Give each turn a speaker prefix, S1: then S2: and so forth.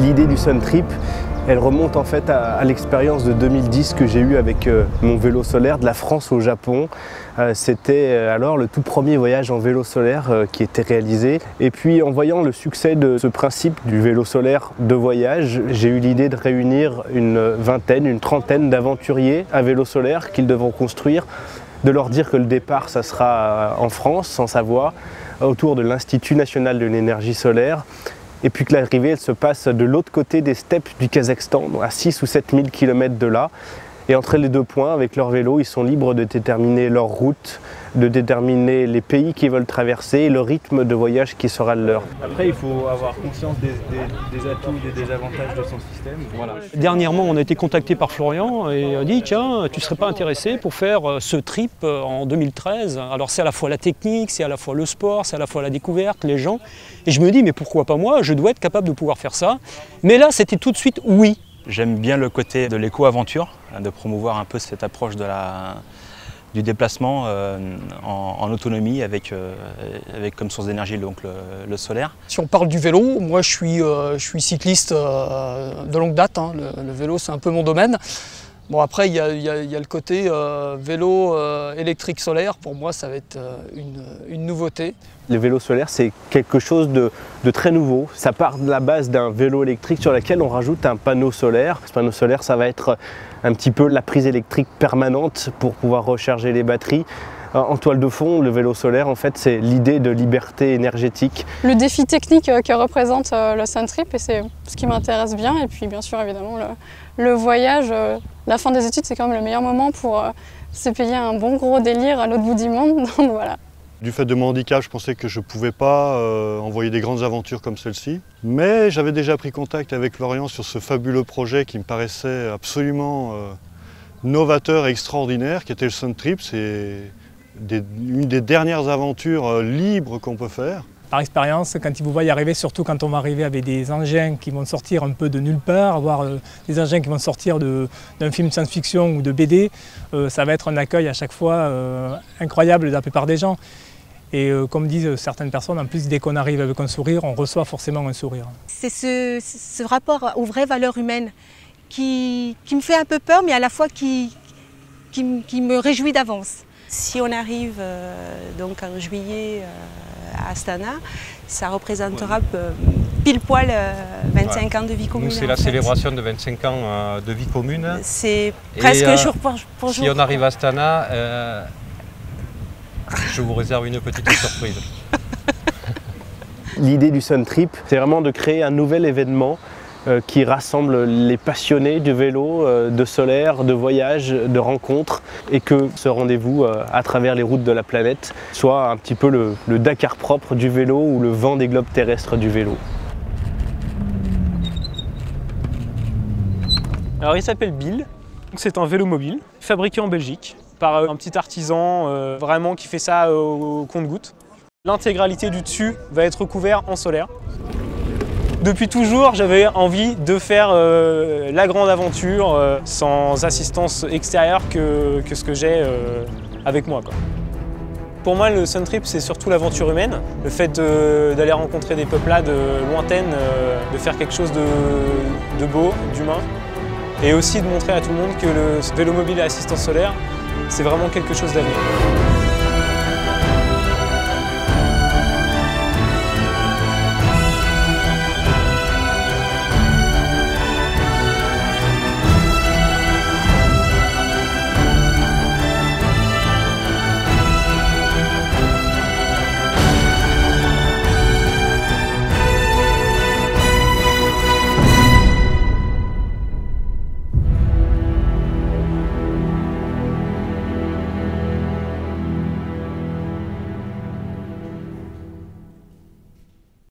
S1: L'idée du Sun Trip, elle remonte en fait à l'expérience de 2010 que j'ai eue avec mon vélo solaire de la France au Japon. C'était alors le tout premier voyage en vélo solaire qui était réalisé. Et puis en voyant le succès de ce principe du vélo solaire de voyage, j'ai eu l'idée de réunir une trentaine d'aventuriers à vélo solaire qu'ils devront construire, de leur dire que le départ ça sera en France, en Savoie, autour de l'Institut national de l'énergie solaire. Et puis que l'arrivée, elle se passe de l'autre côté des steppes du Kazakhstan, à 6 ou 7 000 km de là. Et entre les deux points, avec leur vélo, ils sont libres de déterminer leur route, de déterminer les pays qu'ils veulent traverser et le rythme de voyage qui sera le leur.
S2: Après, il faut avoir conscience des atouts et des désavantages de son système. Voilà.
S3: Dernièrement, on a été contacté par Florian et on a dit tiens, tu ne serais pas intéressé pour faire ce trip en 2013. Alors c'est à la fois la technique, c'est à la fois le sport, c'est à la fois la découverte, les gens. Et je me dis mais pourquoi pas moi, je dois être capable de pouvoir faire ça. Mais là, c'était tout de suite oui.
S4: J'aime bien le côté de l'éco-aventure, de promouvoir un peu cette approche du déplacement en autonomie avec comme source d'énergie donc le solaire.
S5: Si on parle du vélo, moi je suis cycliste de longue date, hein. Le vélo c'est un peu mon domaine. Bon après il y a le côté vélo électrique solaire, pour moi ça va être une nouveauté.
S1: Le vélo solaire c'est quelque chose de très nouveau. Ça part de la base d'un vélo électrique sur lequel on rajoute un panneau solaire. Ce panneau solaire ça va être un petit peu la prise électrique permanente pour pouvoir recharger les batteries. En toile de fond, le vélo solaire, en fait, c'est l'idée de liberté énergétique.
S6: Le défi technique que représente le Sun Trip, et c'est ce qui m'intéresse bien. Et puis, bien sûr, évidemment, le voyage, la fin des études, c'est quand même le meilleur moment pour se payer un bon gros délire à l'autre bout du monde. Donc voilà.
S7: Du fait de mon handicap, je pensais que je ne pouvais pas envoyer des grandes aventures comme celle-ci. Mais j'avais déjà pris contact avec Florian sur ce fabuleux projet qui me paraissait absolument novateur et extraordinaire, qui était le Sun Trip. C'est une des dernières aventures libres qu'on peut faire.
S8: Par expérience, quand ils vous voient y arriver, surtout quand on va arriver avec des engins qui vont sortir un peu de nulle part, voire des engins qui vont sortir d'un film de science-fiction ou de BD, ça va être un accueil à chaque fois incroyable de la plupart des gens. Et comme disent certaines personnes, en plus dès qu'on arrive avec un sourire, on reçoit forcément un sourire.
S9: C'est ce rapport aux vraies valeurs humaines qui me fait un peu peur, mais à la fois qui me réjouit d'avance. Si on arrive donc en juillet à Astana, ça représentera pile poil 25 ans de vie commune.
S2: Nous, c'est la célébration de 25 ans de vie commune.
S9: C'est presque jour pour jour.
S2: Si on arrive à Astana, je vous réserve une petite surprise.
S1: L'idée du Sun Trip, c'est vraiment de créer un nouvel événement qui rassemble les passionnés du vélo, de solaire, de voyage, de rencontres, et que ce rendez-vous à travers les routes de la planète soit un petit peu le Dakar propre du vélo ou le vent des globes terrestres du vélo.
S3: Alors il s'appelle Bill, c'est un vélo mobile fabriqué en Belgique par un petit artisan vraiment qui fait ça au compte-gouttes. L'intégralité du dessus va être recouvert en solaire. Depuis toujours, j'avais envie de faire la grande aventure sans assistance extérieure que ce que j'ai avec moi, quoi. Pour moi, le Sun Trip, c'est surtout l'aventure humaine, le fait d'aller rencontrer des peuplades lointaines, de faire quelque chose de beau, d'humain, et aussi de montrer à tout le monde que le vélo mobile à assistance solaire, c'est vraiment quelque chose d'avenir.